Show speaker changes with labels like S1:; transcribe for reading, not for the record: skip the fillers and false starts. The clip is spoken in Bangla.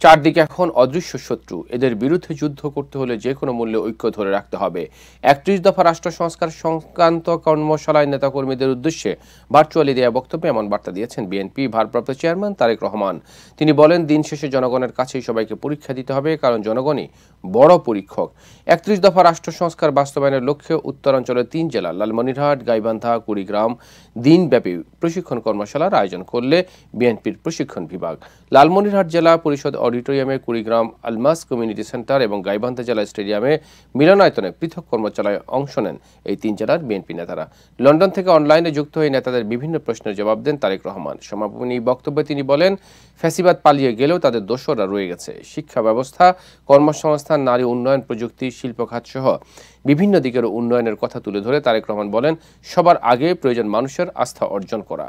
S1: চারদিকে এখন অদৃশ্য শত্রু, এদের বিরুদ্ধে যুদ্ধ করতে হলে যে কোনো মূল্যে ঐক্য ধরে রাখতে হবে। ৩১ দফা রাষ্ট্র সংস্কার সংক্রান্ত কর্মশালায় নেতাকর্মীদের উদ্দেশ্যে ভার্চুয়ালি দেওয়া বক্তব্যে এমন বার্তা দিয়েছেন বিএনপি ভারপ্রাপ্ত চেয়ারম্যান তারেক রহমান। তিনি বলেন, দিন শেষে জনগণের কাছেই সবাইকে পরীক্ষা দিতে হবে, কারণ জনগণই বড় পরীক্ষক। ৩১ দফা রাষ্ট্র সংস্কার বাস্তবায়নের লক্ষ্যে উত্তরাঞ্চলের ৩ জেলা লালমনিরহাট, গাইবান্ধা, কুড়িগ্রাম দিনব্যাপী প্রশিক্ষণ কর্মশালার আয়োজন করলে বিএনপির প্রশিক্ষণ বিভাগ লালমনিরহাট জেলা পরিষদ অডিটোরিয়ামে, কুড়িগ্রাম আলমাস কমিউনিটি সেন্টার এবং গাইবান্ধা জেলা স্টেডিয়ামে মিলনায়তনে পৃথক কর্মশালায় অংশ নেন এই ৩ জেলার বিএনপি নেতারা। লন্ডন থেকে অনলাইনে যুক্ত হয়ে নেতাদের বিভিন্ন প্রশ্নের জবাব দেন তারেক রহমান। সমাপনী বক্তব্যে তিনি বলেন, ফ্যাসিবাদ পালিয়ে গেলেও তাদের দোসররা রয়ে গেছে। শিক্ষা ব্যবস্থা, কর্মসংস্থান, নারী উন্নয়ন, প্রযুক্তি, শিল্প খাত সহ বিভিন্ন দিকের উন্নয়নের কথা তুলে ধরে তারেক রহমান বলেন, সবার আগে প্রয়োজন মানুষের আস্থা অর্জন করা।